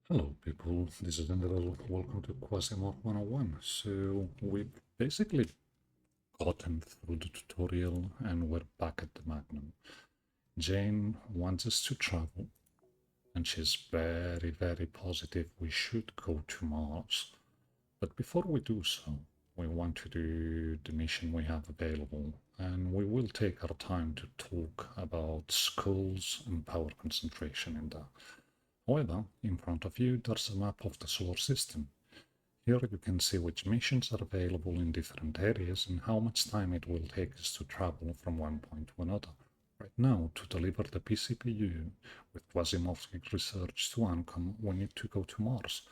Hello people, this is Enderal. Welcome to Quasimorph 101. So we've basically gotten through the tutorial and we're back at the Magnum. Jane wants us to travel and she's very positive we should go to Mars. But before we do so, we want to do the mission we have available and we will take our time to talk about skulls and power concentration in that. However, in front of you there's a map of the solar system. Here you can see which missions are available in different areas and how much time it will take us to travel from one point to another. Right now, to deliver the PCPU with Quasimorph research to Ancom, we need to go to Mars.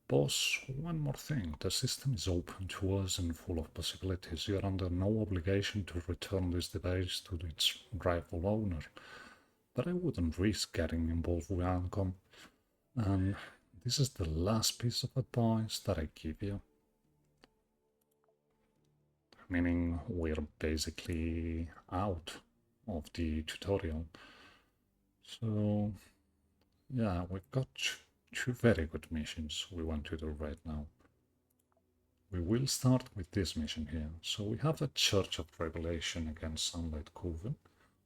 Boss, one more thing, the system is open to us and full of possibilities. You are under no obligation to return this device to its rightful owner, but I wouldn't risk getting involved with Ancom. And this is the last piece of advice that I give you. Meaning we're basically out of the tutorial. So yeah, we've got two very good missions we want to do right now. We will start with this mission here. So we have a Church of Revelation against Sunlight Coven.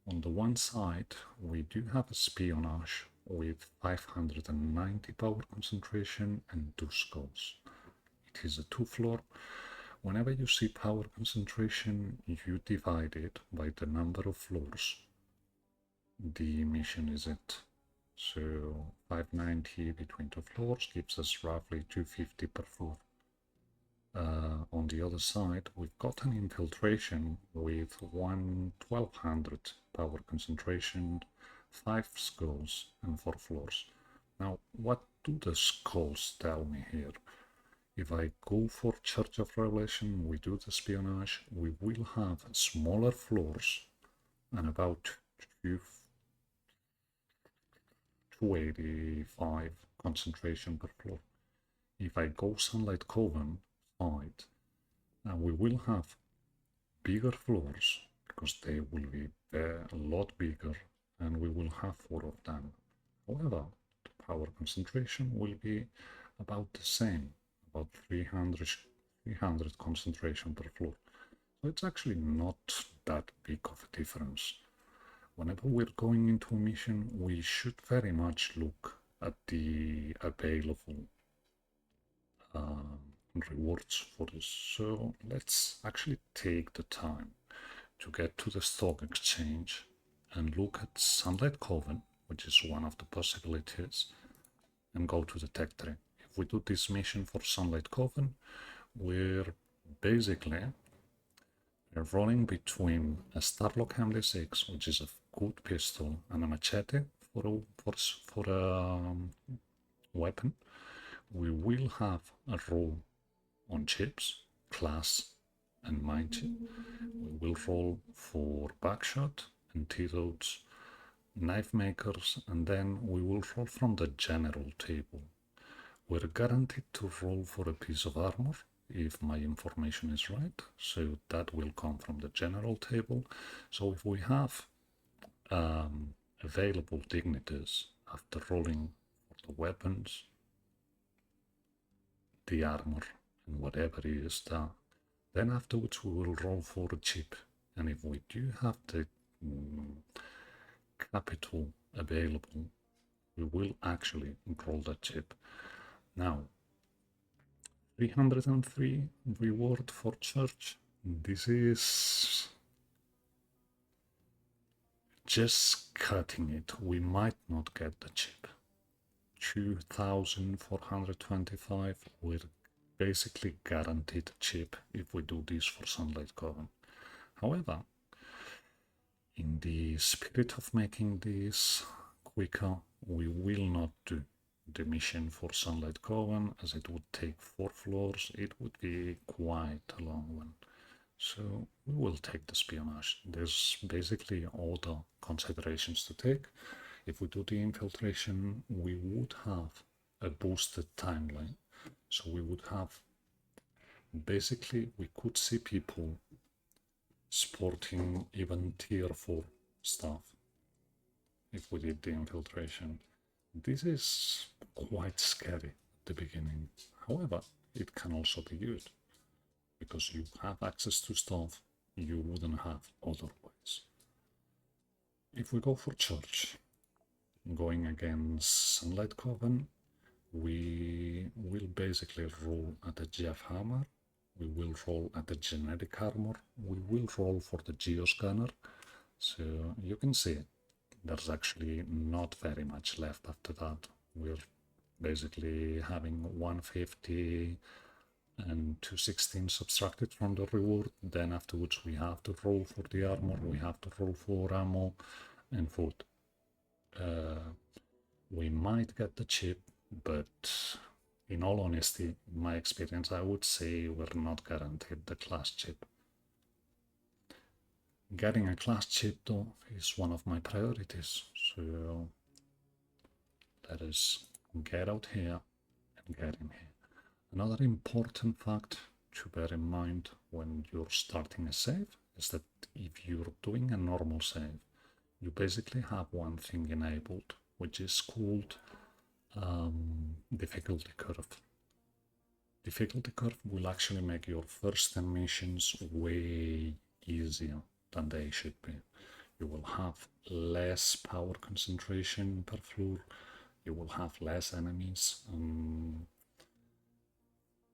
On the one side, we do have espionage with 590 power concentration and 2 skulls. It is a 2-floor. Whenever you see power concentration, you divide it by the number of floors. The mission is it. So 590 between 2 floors gives us roughly 250 per floor. On the other side, we've got an infiltration with 1200 power concentration, 5 skulls, and 4 floors. Now, what do the skulls tell me here? If I go for Church of Revelation, we do the espionage, we will have smaller floors and about 285 concentration per floor. If I go Sunlight Coven side, we will have bigger floors because they will be a lot bigger and we will have 4 of them. However, the power concentration will be about the same, about 300 concentration per floor. So it's actually not that big of a difference. Whenever we're going into a mission, we should very much look at the available rewards for this. So let's actually take the time to get to the stock exchange and look at Sunlight Coven, which is one of the possibilities, and go to the tech tree. If we do this mission for Sunlight Coven, we're basically rolling between a Starlock MD6, which is a good pistol, and a machete for a weapon. We will have a roll on chips, class, and mighty. We will roll for backshot, antidotes, knife makers, and then we will roll from the general table. We're guaranteed to roll for a piece of armor if my information is right, so that will come from the general table. So if we have available dignities after rolling for the weapons, the armor, and whatever it is that, then afterwards we will roll for a chip. And if we do have the capital available, we will actually roll that chip. Now, 303 reward for church. This is just cutting it. We might not get the chip. 2425, we're basically guaranteed a chip if we do this for Sunlight Coven. However, in the spirit of making this quicker, we will not do the mission for Sunlight Coven as it would take 4 floors. It would be quite a long one. So we will take the espionage. There's basically other considerations to take. If we do the infiltration, we would have a boosted timeline. So we would have, basically, we could see people sporting even tier 4 stuff if we did the infiltration. This is quite scary at the beginning. However, it can also be good, because you have access to stuff you wouldn't have otherwise. If we go for Church, going against Sunlight Coven, we will basically roll at the Jeff Hammer, we will roll at the Genetic Armor, we will roll for the Geoscanner. So you can see there's actually not very much left after that. We're basically having 150 and 216 subtracted from the reward. Then afterwards we have to roll for the armor, we have to roll for ammo and food. We might get the chip, but in all honesty, in my experience, I would say we're not guaranteed the class chip. Getting a class chip though is one of my priorities, so let us get out here and get in here. Another important fact to bear in mind when you're starting a save is that if you're doing a normal save, you basically have one thing enabled, which is called difficulty curve. Difficulty curve will actually make your first 10 missions way easier than they should be. You will have less power concentration per floor, you will have less enemies,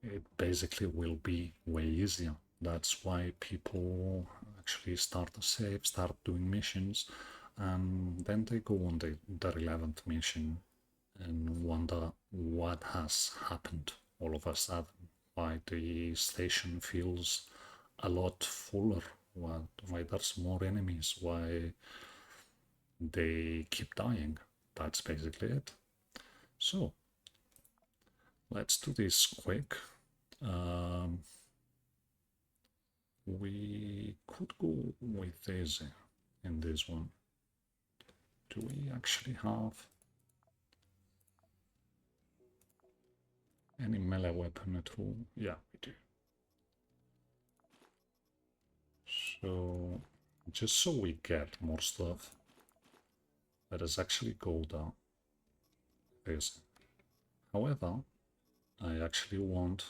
it basically will be way easier. That's why people actually start a save, start doing missions, and then they go on their 11th mission and wonder what has happened all of a sudden, why the station feels a lot fuller, why there's more enemies, why they keep dying. That's basically it. So let's do this quick. We could go with easy in this one. Do we actually have any melee weapon at all? Yeah, we do. So, just so we get more stuff, let us actually go down this. However, I actually want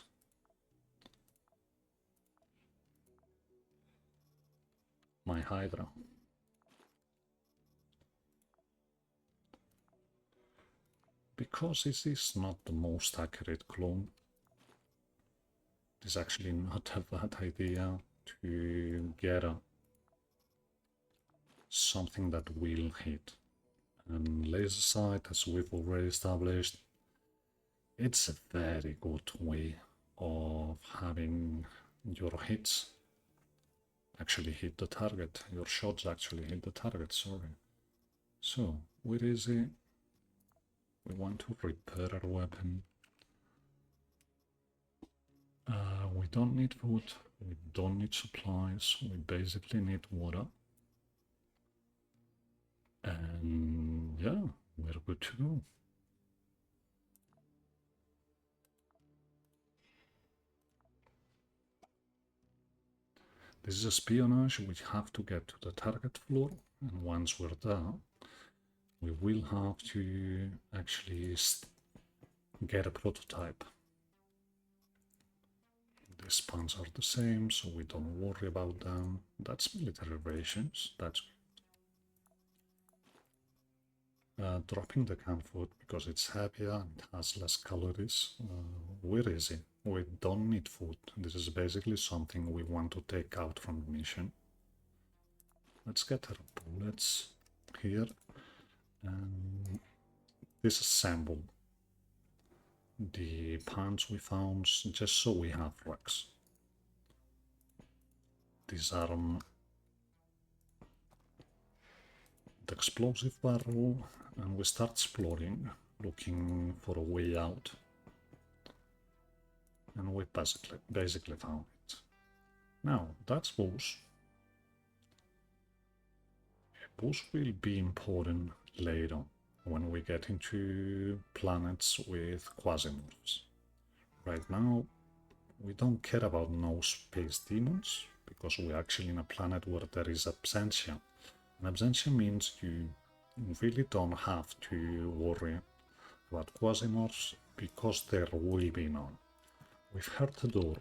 my Hydra. Because this is not the most accurate clone, it's actually not a bad idea to get something that will hit. And laser sight, as we've already established, it's a very good way of having your hits actually hit the target, your shots actually hit the target, sorry. So, where is it? We want to repair our weapon. We don't need food, we don't need supplies, we basically need water. And yeah, we're good to go. This is espionage, we have to get to the target floor, and once we're there, we will have to actually get a prototype. The spawns are the same, so we don't worry about them. That's military rations, that's dropping the canned food because it's heavier and has less calories. Where is it? We don't need food. This is basically something we want to take out from the mission. Let's get our bullets here and disassemble the pants we found just so we have racks. Disarm the explosive barrel and we start exploring, looking for a way out. And we basically found it. Now, that's boss. Boss will be important later when we get into planets with Quasimorphs. Right now, we don't care about no space demons, because we're actually in a planet where there is absentia. And absentia means you really don't have to worry about Quasimorphs because there will be none. We've heard the door.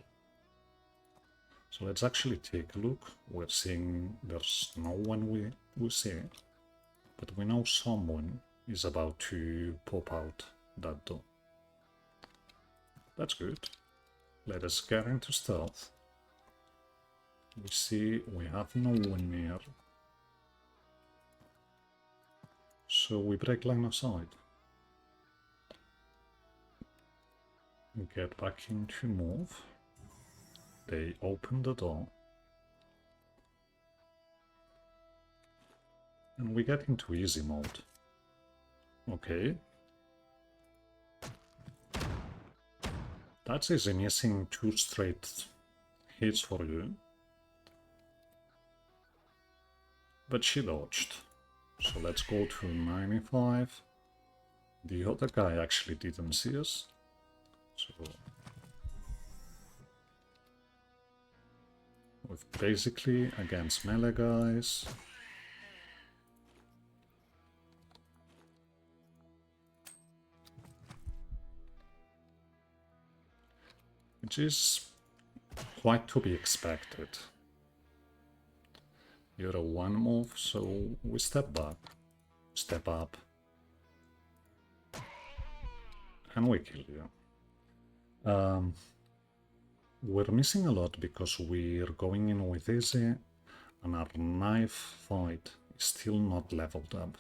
So let's actually take a look. We're seeing there's no one we see, but we know someone is about to pop out that door. That's good. Let us get into stealth. We see we have no one near. So we break line of sight. We get back into move. They open the door. And we get into easy mode. Okay. That's easy, missing 2 straight hits for you. But she dodged. So let's go to 95. The other guy actually didn't see us. So with basically against melee guys. Which is quite to be expected. You're a one move, so we step back, step up, and we kill you. We're missing a lot because we're going in with easy, and our knife fight is still not leveled up.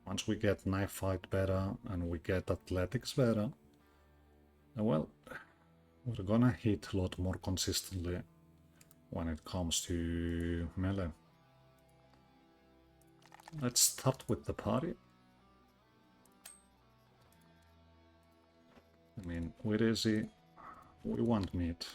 Once we get knife fight better and we get athletics better, well, we're gonna hit a lot more consistently when it comes to melee. Let's start with the party. I mean, with easy, we want meat.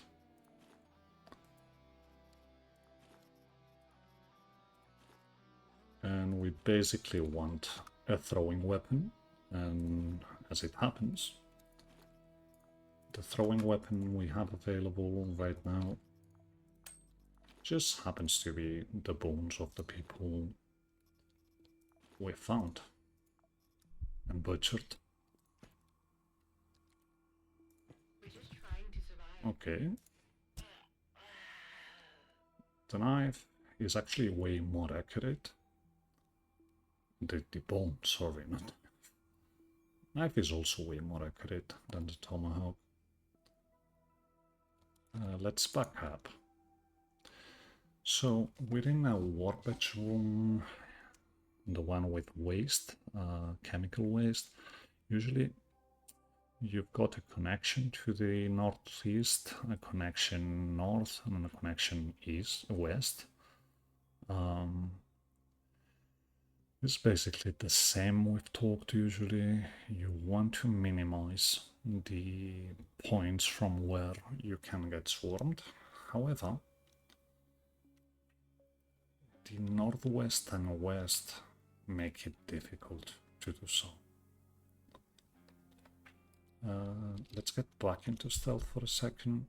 And we basically want a throwing weapon, and as it happens, the throwing weapon we have available right now just happens to be the bones of the people we found and butchered. Okay. The knife is actually way more accurate. The bone, sorry, not. Knife is also way more accurate than the tomahawk. Let's back up. So within a workbench room, the one with waste, chemical waste, usually you've got a connection to the northeast, a connection north, and a connection west. It's basically the same we've talked usually. You want to minimize the points from where you can get swarmed. However, the northwest and west make it difficult to do so. Let's get back into stealth for a second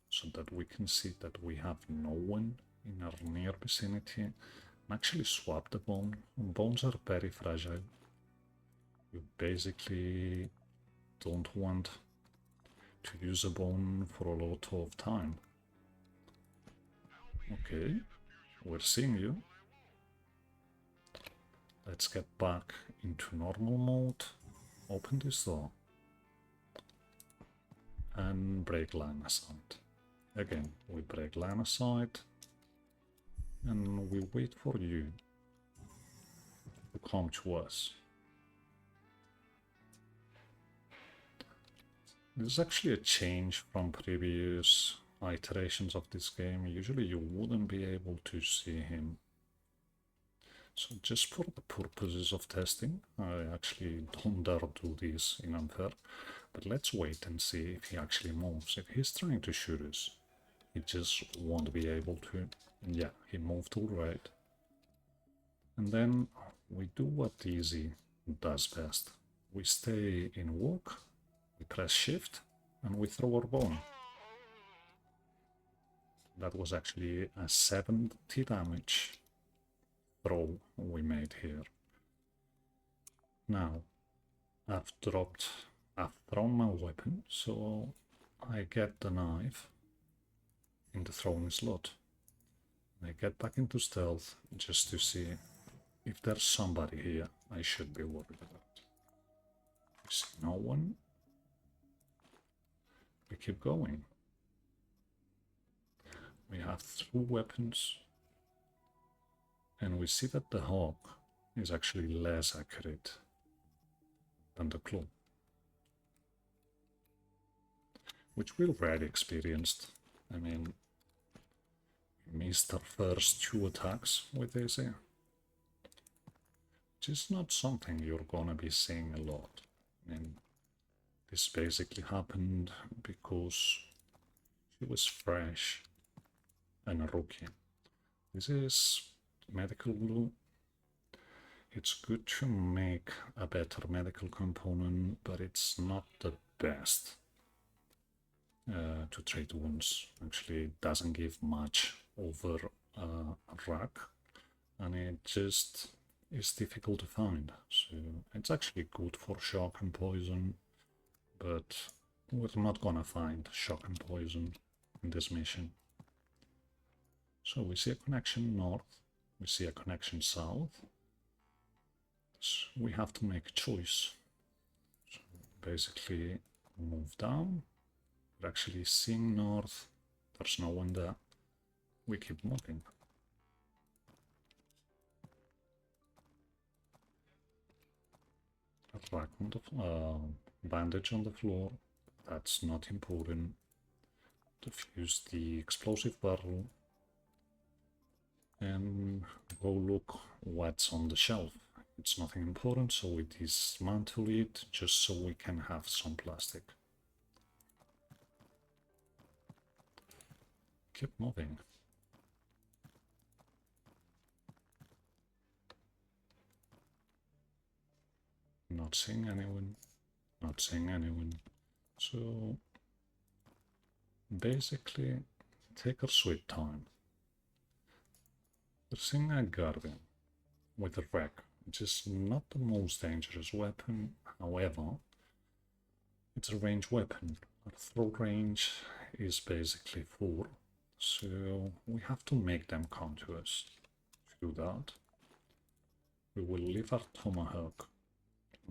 so that we can see that we have no one in our near vicinity. Actually swap the bone. Bones are very fragile. You basically don't want to use a bone for a lot of time. Okay, we're seeing you. Let's get back into normal mode. Open this door. And break line of sight. Again, we break line of sight. And we wait for you to come to us. This is actually a change from previous iterations of this game. Usually you wouldn't be able to see him. So just for the purposes of testing, I actually don't dare do this in unfair. But let's wait and see if he actually moves. If he's trying to shoot us, he just won't be able to. And yeah, he moved all right. And then we do what easy does best. We stay in walk, we press shift, and we throw our bone. That was actually a 70 damage throw we made here. Now, I've thrown my weapon, so I get the knife in the throwing slot. I get back into stealth just to see if there's somebody here I should be worried about. I see no one. We keep going. We have 2 weapons, and we see that the hawk is actually less accurate than the claw, which we already experienced. I mean, we missed our first 2 attacks with this here, which is not something you're gonna be seeing a lot. I mean, this basically happened because she was fresh and a rookie. This is medical glue. It's good to make a better medical component, but it's not the best to treat wounds. Actually, it doesn't give much over a rack, and it just is difficult to find. So it's actually good for shock and poison, but we're not gonna find shock and poison in this mission. So we see a connection north, we see a connection south. So we have to make a choice. So basically move down. We're actually seeing north. There's no one there. We keep moving. A rack on the bandage on the floor. That's not important. Defuse the explosive barrel and go look what's on the shelf. It's nothing important, so we dismantle it just so we can have some plastic. Keep moving. Not seeing anyone. Not seeing anyone. So basically take our sweet time. We're seeing a guardian with a wreck, which is not the most dangerous weapon. However, it's a ranged weapon. Our throw range is basically 4, so we have to make them come to us. To do that, we will leave our tomahawk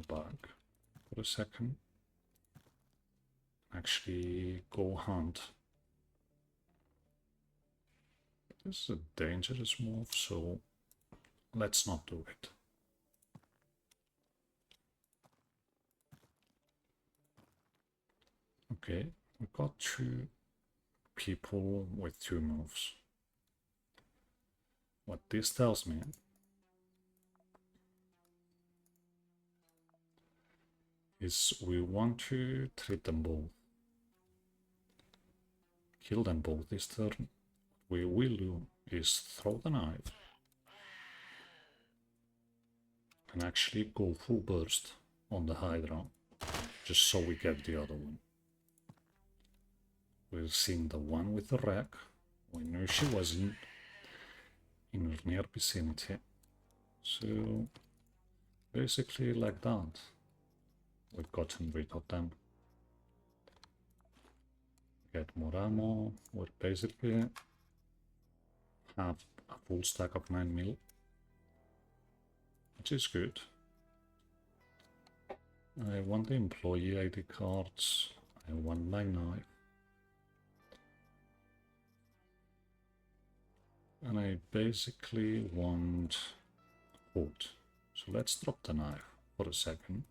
back for a second. Actually go hunt. This is a dangerous move, so let's not do it. Okay, we got 2 people with 2 moves. What this tells me is we want to treat them both. Kill them both this turn. What we will do is throw the knife and actually go full burst on the Hydra, just so we get the other one. We've seen the one with the wreck. We knew she wasn't in our near vicinity. So basically like that, we've gotten rid of them. Get more ammo. We basically have a full stack of 9mm, which is good. I want the employee ID cards. I want my knife. And I basically want wood. So let's drop the knife for a second.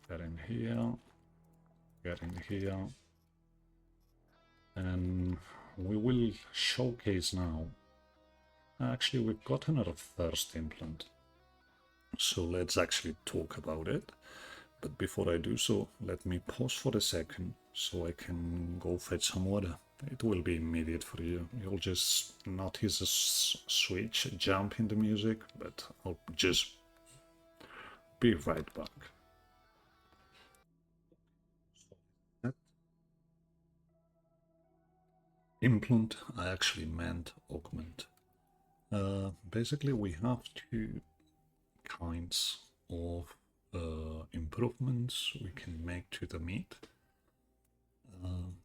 Get in here. Get in here. And we will showcase now. Actually, we've gotten our first implant. So let's actually talk about it. But before I do so, let me pause for a second so I can go fetch some water. It will be immediate for you. You'll just notice a switch, a jump in the music, but I'll just be right back. Implant, I actually meant augment. Basically, we have 2 kinds of improvements we can make to the meat.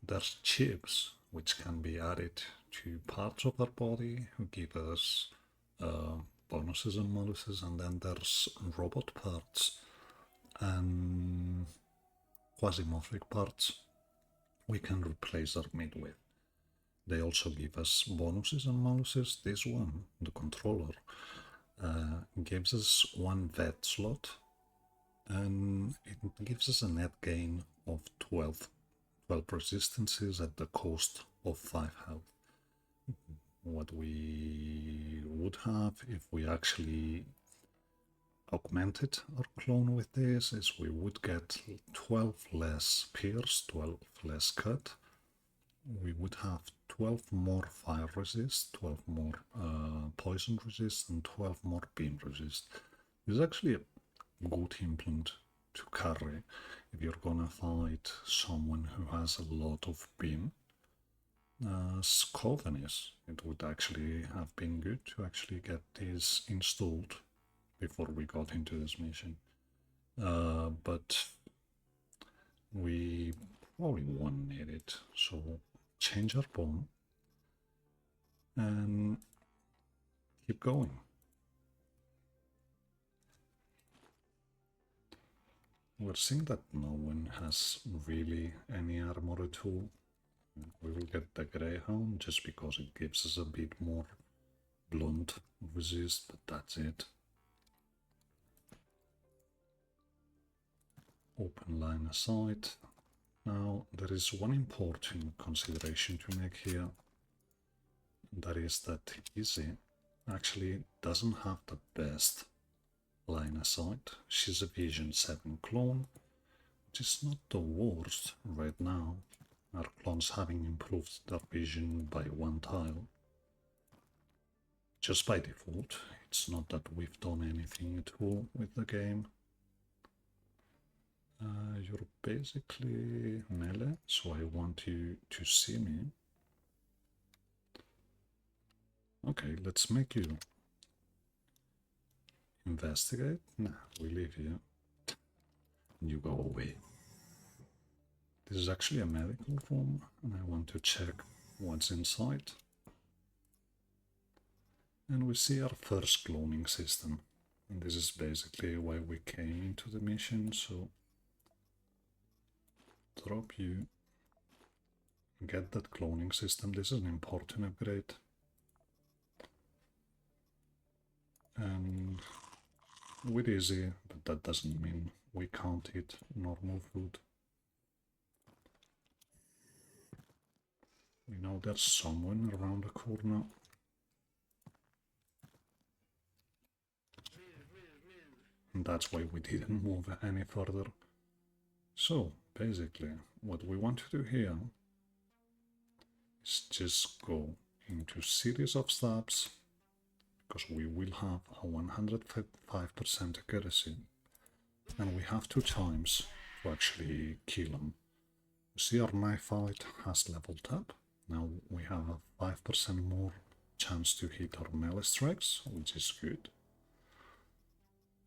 There's chips which can be added to parts of our body who give us bonuses and maluses, and then there's robot parts and quasimorphic parts we can replace our meat with. They also give us bonuses and maluses. This one, the controller, gives us one vet slot, and it gives us a net gain of 12 resistances at the cost of 5 health. What we would have if we actually augmented our clone with this is we would get 12 less pierce, 12 less cut. We would have 12 more fire resist, 12 more poison resist, and 12 more beam resist. This is actually a good implant to carry if you're gonna fight someone who has a lot of beam. As Coven is, it would actually have been good to actually get this installed before we got into this mission. But we probably won't need it, so change our bomb and keep going. We're seeing that no one has really any armor at all. We will get the Greyhound just because it gives us a bit more blunt resist, but that's it. Open line of sight. Now, there is one important consideration to make here. That is that Izzy actually doesn't have the best line of sight. She's a Vision 7 clone, which is not the worst right now. Our clones having improved their vision by 1 tile. Just by default, it's not that we've done anything at all with the game. You're basically melee, so I want you to see me. Okay, let's make you investigate. Nah, we leave you. You go away. This is actually a medical room, and I want to check what's inside. And we see our first cloning system. And this is basically why we came into the mission, so drop you, get that cloning system. This is an important upgrade. And with easy, but that doesn't mean we can't eat normal food. We know there's someone around the corner. And that's why we didn't move any further. So, basically, what we want to do here is just go into series of stabs, because we will have a 105% accuracy, and we have 2 times to actually kill them. You see our knife fight has leveled up. Now we have a 5% more chance to hit our melee strikes, which is good.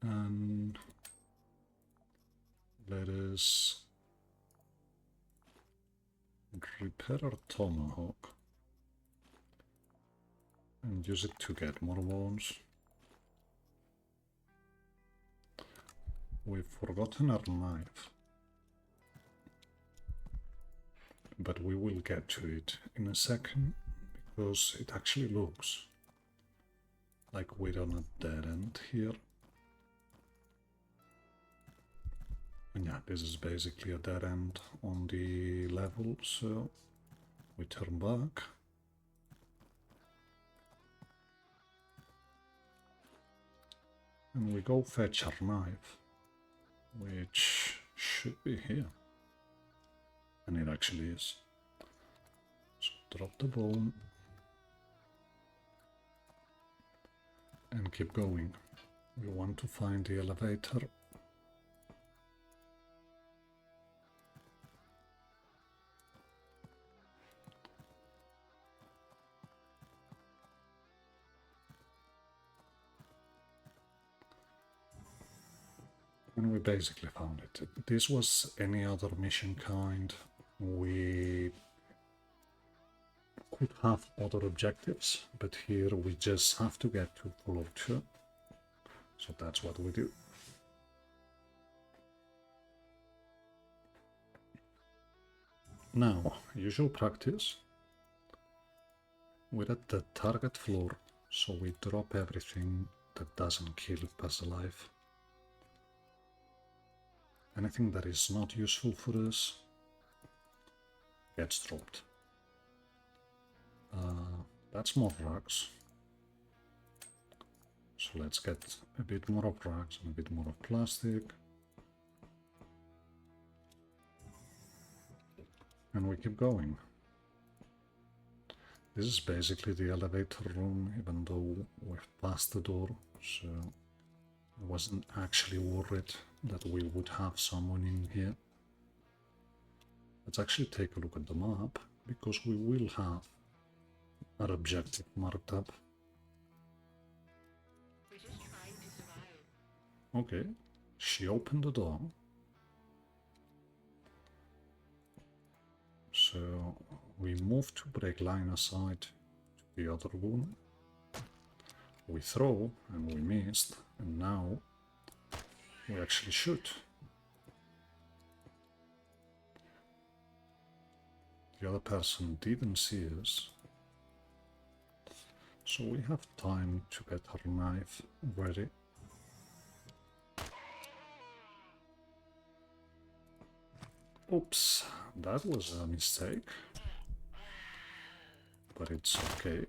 And let us repair our tomahawk and use it to get more bones. We've forgotten our knife, but we will get to it in a second, because it actually looks like we're on a dead end here. And yeah, this is basically a dead end on the level, so we turn back. And we go fetch our knife, which should be here. And it actually is. So drop the bone and keep going. We want to find the elevator. And we basically found it. If this was any other mission kind, we could have other objectives, but here we just have to get to floor 2. So that's what we do. Now, usual practice. We're at the target floor, so we drop everything that doesn't kill pass alive. Anything that is not useful for us gets dropped. That's more rugs. So let's get a bit more of rugs and a bit more of plastic. And we keep going. This is basically the elevator room, even though we've passed the door, so I wasn't actually worried that we would have someone in here. Let's actually take a look at the map, because we will have our objective marked up. We're just trying to survive. Okay, she opened the door. So we move to break line of sight to the other room. We throw and we missed, and now we actually shoot. The other person didn't see us, so we have time to get our knife ready. Oops, that was a mistake, but it's okay.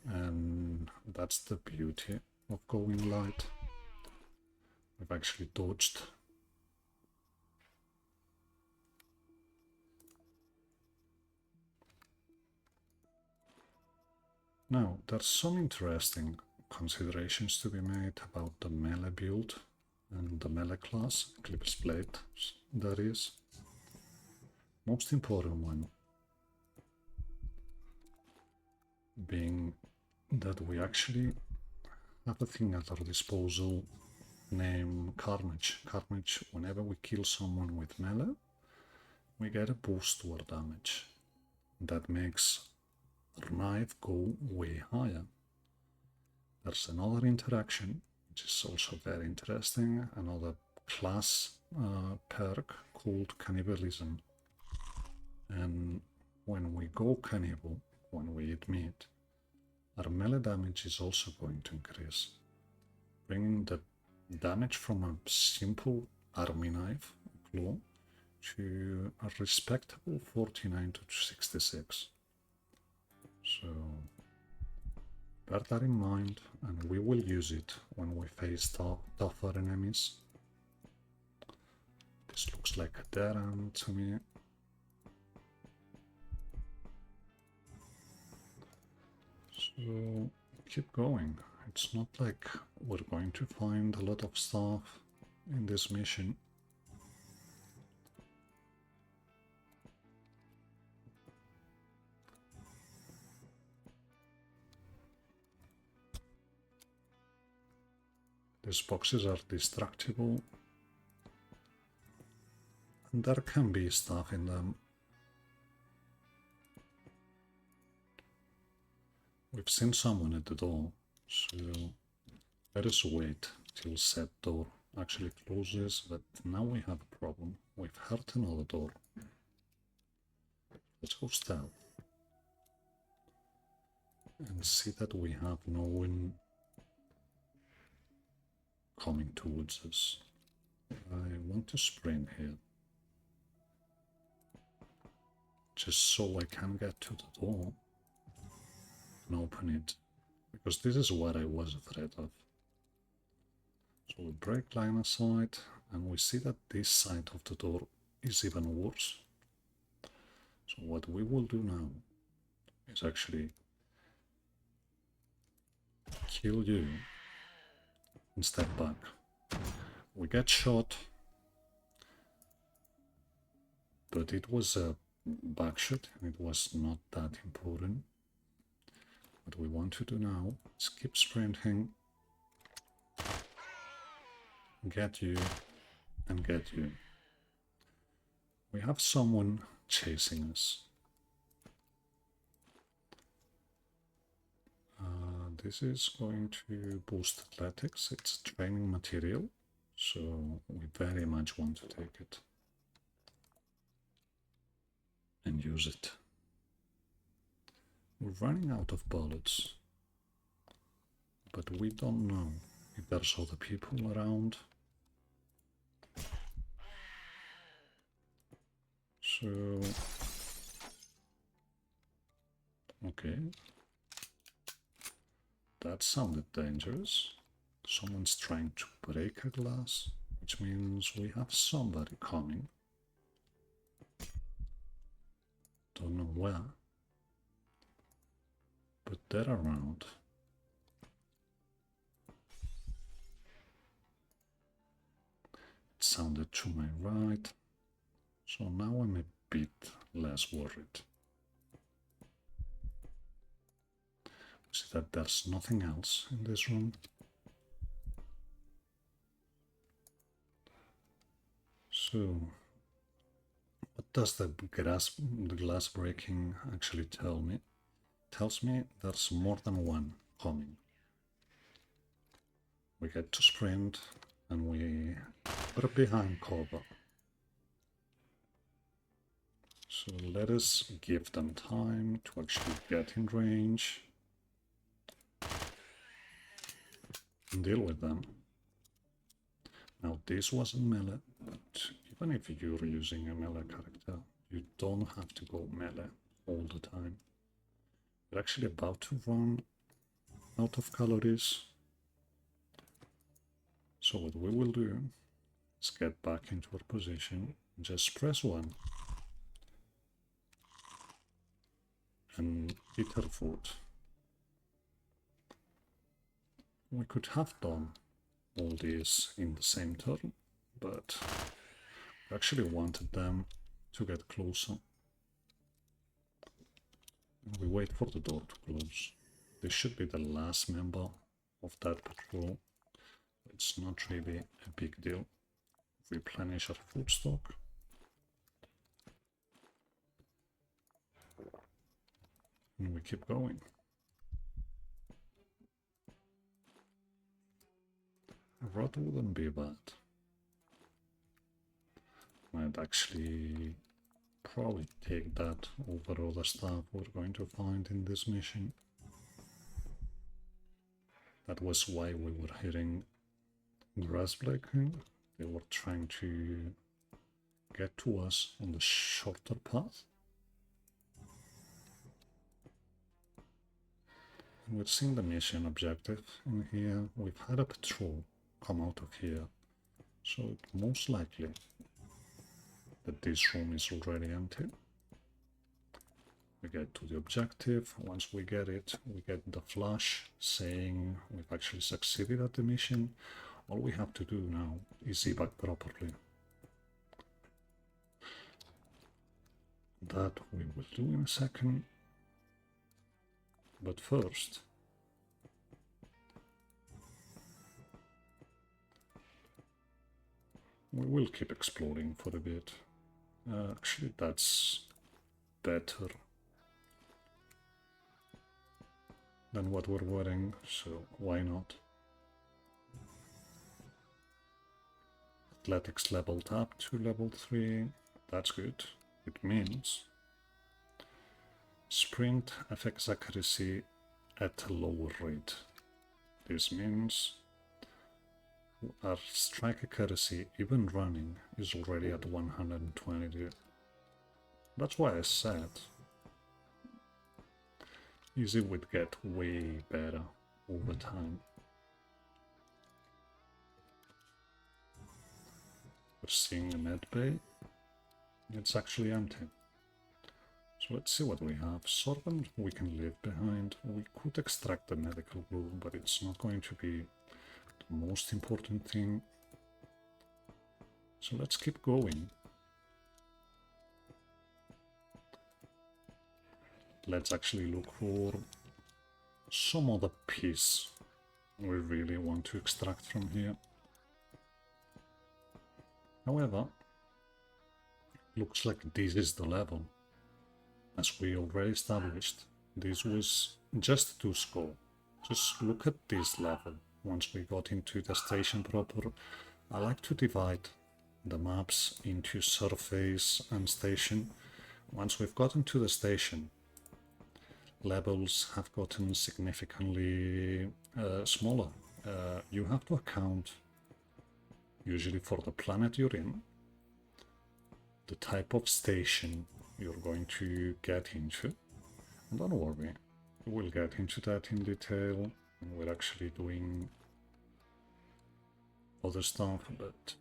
And that's the beauty of going light. We've actually dodged. Now, there's some interesting considerations to be made about the melee build and the melee class, Eclipse Blade, that is. Most important one being that we actually have a thing at our disposal named Carnage. Carnage, whenever we kill someone with melee, we get a boost to our damage. That makes our knife go way higher. There's another interaction, which is also very interesting, another class perk called Cannibalism. And when we go cannibal, when we eat meat, our melee damage is also going to increase, bringing the damage from a simple army knife, claw, to a respectable 49 to 66. So bear that in mind, and we will use it when we face tougher enemies. This looks like a dead end to me. So keep going. It's not like we're going to find a lot of stuff in this mission. These boxes are destructible, and there can be stuff in them. We've seen someone at the door, so let us wait till said door actually closes, but now we have a problem. We've heard another door. Let's go stealth and see that we have no one coming towards us. I want to sprint here, just so I can get to the door and open it, because this is what I was afraid of. So we break line of sight, and we see that this side of the door is even worse. So what we will do now is actually kill you and step back. We get shot, but it was a back shot and it was not that important. What we want to do now is keep sprinting, get you, and get you. We have someone chasing us. This is going to boost athletics. It's training material, so we very much want to take it and use it. We're running out of bullets, but we don't know if there's other people around. So, okay. That sounded dangerous. Someone's trying to break a glass, which means we have somebody coming. Don't know where, but they're around. It sounded to my right, so now I'm a bit less worried. See that there's nothing else in this room. So, what does the glass breaking actually tell me? It tells me there's more than one coming. We get to sprint and we put behind cover. So let us give them time to actually get in range and deal with them. Now this wasn't melee, but even if you're using a melee character, you don't have to go melee all the time. We're actually about to run out of calories. So what we will do is get back into our position, just press 1 and eat our food. We could have done all this in the same turn, but we actually wanted them to get closer. And we wait for the door to close. This should be the last member of that patrol. It's not really a big deal. Replenish our food stock. And we keep going. A rod wouldn't be bad. I'd actually probably take that over other stuff we're going to find in this mission. That was why we were hitting grass breaking. They were trying to get to us on the shorter path. And we've seen the mission objective in here. We've had a patrol come out of here, so it's most likely that this room is already empty. We get to the objective. Once we get it, we get the flash saying we've actually succeeded at the mission. All we have to do now is evac properly. That we will do in a second. But first, we will keep exploring for a bit. Actually, that's better than what we're wearing, so why not? Athletics leveled up to level 3, that's good. It means sprint affects accuracy at a lower rate. This means our strike accuracy, even running, is already at 120. That's why I said easy would get way better over time. We're seeing a med bay. It's actually empty. So let's see what we have. Sorbent we can leave behind. We could extract the medical glue, but it's not going to be the most important thing. So let's keep going. Let's actually look for some other piece we really want to extract from here. However, looks like this is the level. As we already established, this was just to score. Just look at this level. Once we got into the station proper, I like to divide the maps into surface and station. Once we've gotten to the station, levels have gotten significantly smaller. You have to account usually for the planet you're in, the type of station you're going to get into, and don't worry, we'll get into that in detail. We're actually doing other stuff, but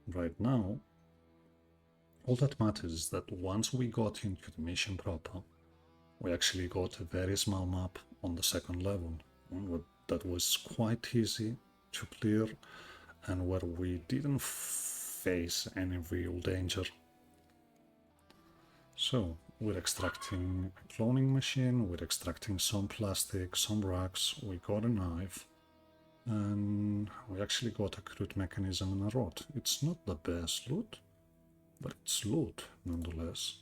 right now all that matters is that once we got into the mission proper, we actually got a very small map on the second level that was quite easy to clear and where we didn't face any real danger. So we're extracting a cloning machine, we're extracting some plastic, some rocks, we got a knife, and we actually got a crude mechanism and a rod. It's not the best loot, but it's loot nonetheless.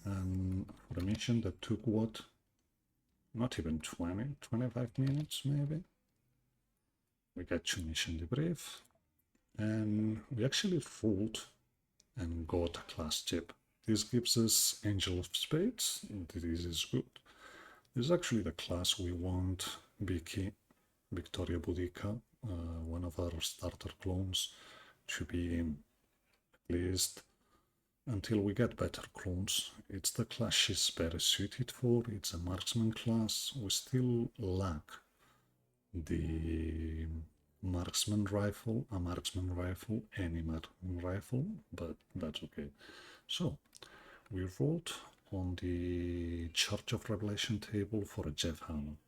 And for a mission that took what? Not even 25 minutes maybe. We get to mission debrief, and we actually rolled and got a class chip. This gives us Angel of Spades. This is good. This is actually the class we want Vicky, Victoria Boudica, one of our starter clones, to be in, at least until we get better clones. It's the class she's better suited for. It's a marksman class. We still lack the marksman rifle, a marksman rifle, any marksman rifle, but that's okay. So we rolled on the Church of Revelation table for a Jeff Hammer.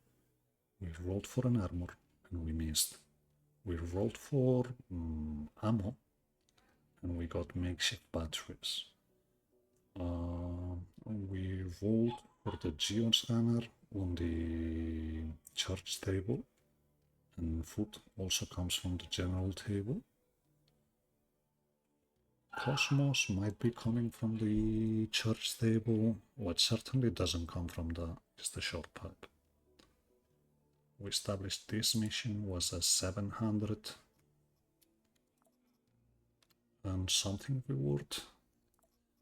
We rolled for an armor and we missed. We rolled for ammo and we got makeshift batteries. We rolled for the Geon scanner on the church table, and food also comes from the general table. Cosmos might be coming from the church table. What certainly doesn't come from is the short pipe. We established this mission was a 700 and something reward.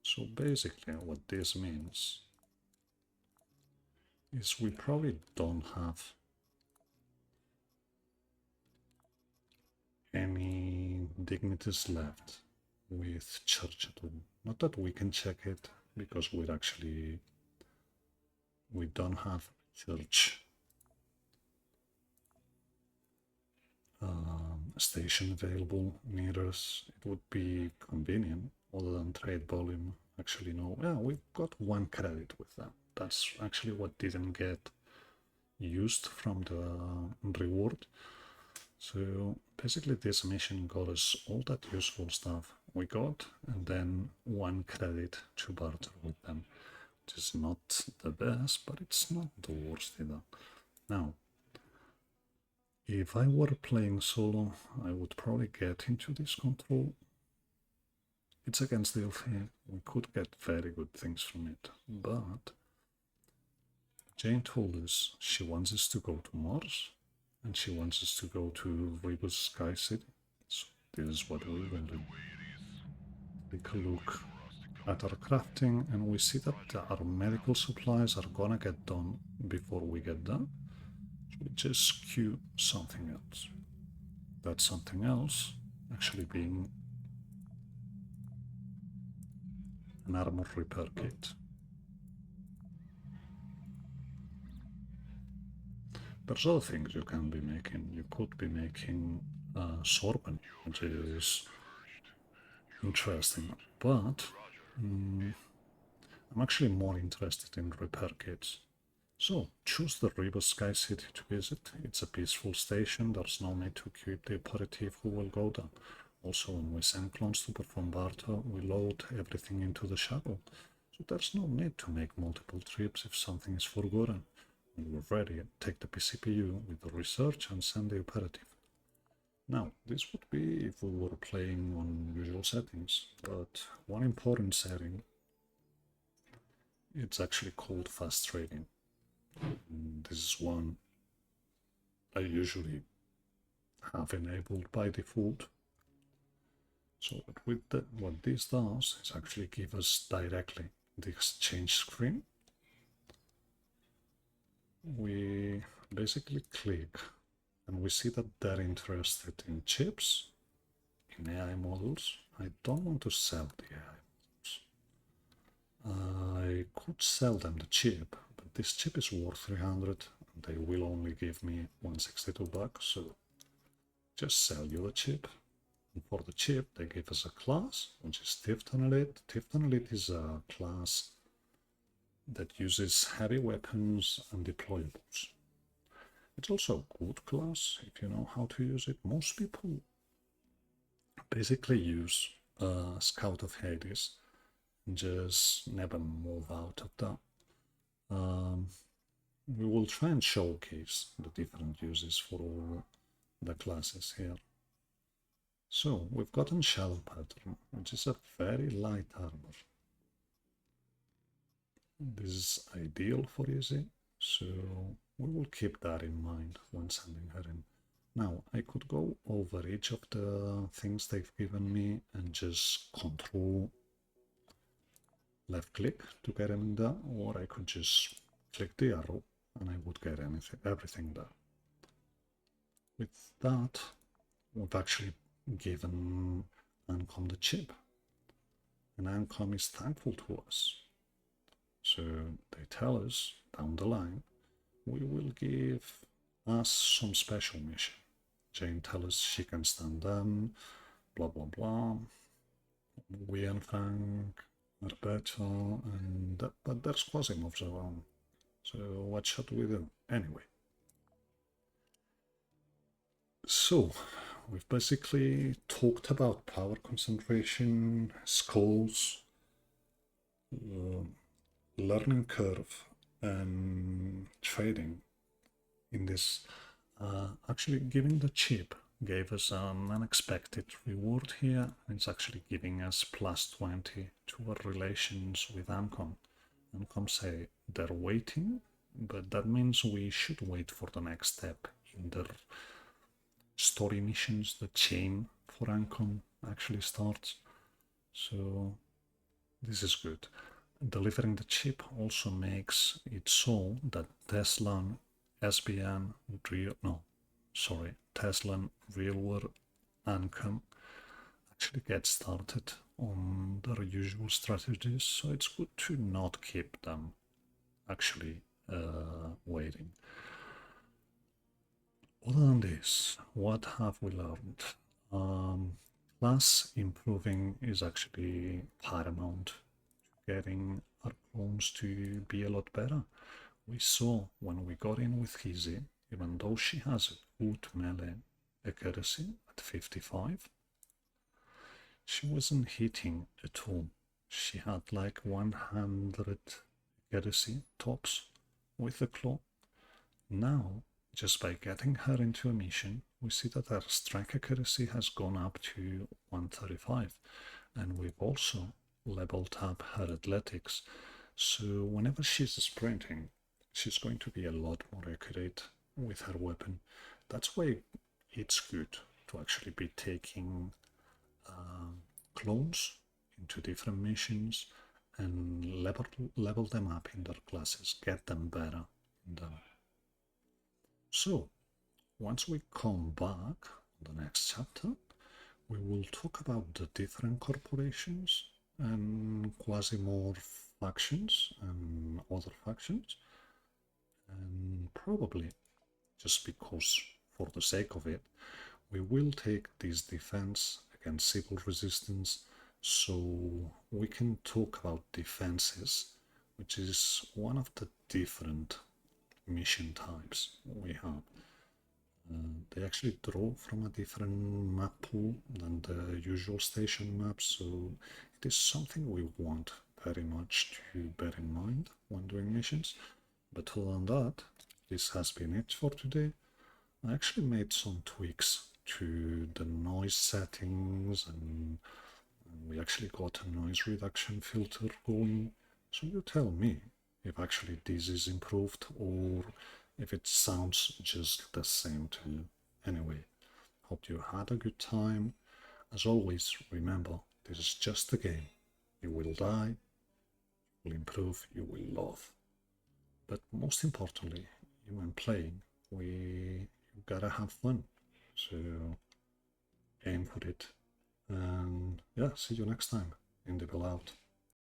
So basically what this means is we probably don't have any dignities left with church at all. Not that we can check it, because we don't have church station available near us. It would be convenient, other than trade volume. Actually, no. Yeah, we've got 1 credit with that. That's actually what didn't get used from the reward. So basically this mission got us all that useful stuff we got, and then 1 credit to barter with them, which is not the best, but it's not the worst either. Now, if I were playing solo, I would probably get into this control. It's against the LFA. We could get very good things from it, but Jane told us she wants us to go to Mars, and she wants us to go to Rebus Sky City. So this is what we will do. Take a look at our crafting, and we see that our medical supplies are gonna get done before we get done. So we just queue something else. That something else actually being an armor repair kit. There's other things you can be making. You could be making sorbent, which is interesting, but I'm actually more interested in repair kits. So choose the Rebus Sky City to visit. It's a peaceful station. There's no need to keep the operative who will go there. Also, when we send clones to perform barter, we load everything into the shuttle. So there's no need to make multiple trips if something is forgotten. When we're ready, take the PCPU with the research and send the operative. Now, this would be if we were playing on usual settings, but one important setting, it's actually called fast trading. And this is one I usually have enabled by default. So what this does is actually give us directly the exchange screen. We basically click and we see that they're interested in chips, in AI models. I don't want to sell the AI models. I could sell them the chip, but this chip is worth 300 and they will only give me 162 bucks, so just sell you the chip. And for the chip, they give us a class, which is Tiftonalit. Tiftonalit is a class that uses heavy weapons and deployables. It's also a good class if you know how to use it. Most people basically use Scout of Hades and just never move out of that. We will try and showcase the different uses for all the classes here. So we've gotten Shadow Pattern, which is a very light armor. This is ideal for Izzy, so we will keep that in mind when sending her in. Now, I could go over each of the things they've given me and just control left click to get them there, or I could just click the arrow and I would get everything there. With that, we've actually given Ancom the chip, and Ancom is thankful to us. So they tell us down the line, we will give us some special mission. Jane tells us she can stand them, blah blah blah. We and Frank are better, but there's Quasimorphs around. So what should we do? Anyway. So we've basically talked about power concentration, skulls, learning curve, and trading. In this, actually giving the chip gave us an unexpected reward here. It's actually giving us plus 20 to our relations with Ancom. Ancom say they're waiting, but that means we should wait for the next step in their story missions. The chain for Ancom actually starts. So this is good. Delivering the chip also makes it so that Tesla SBN Tesla Real World Ancom actually get started on their usual strategies, so it's good to not keep them actually waiting. Other than this, what have we learned? Class improving is actually paramount to getting our clones to be a lot better. We saw when we got in with Hizzy, even though she has a good melee accuracy at 55, she wasn't hitting at all. She had like 100 accuracy tops with the claw. Now, just by getting her into a mission, we see that her strike accuracy has gone up to 135, and we've also leveled up her athletics. So whenever she's sprinting, she's going to be a lot more accurate with her weapon. That's why it's good to actually be taking clones into different missions and level them up in their classes, get them better in them. So, once we come back on the next chapter, we will talk about the different corporations and Quasimorph factions and other factions, and probably, just because for the sake of it, we will take this defense against civil resistance, so we can talk about defenses, which is one of the different mission types we have. They actually draw from a different map pool than the usual station maps, so it is something we want very much to bear in mind when doing missions. But other than that, this has been it for today. I actually made some tweaks to the noise settings, and we actually got a noise reduction filter going. So you tell me if actually this is improved or if it sounds just the same to you. Anyway, hope you had a good time. As always, remember, this is just a game. You will die, you will improve, you will love. But most importantly, when playing, you gotta have fun. So aim for it. And yeah, see you next time. Individual out.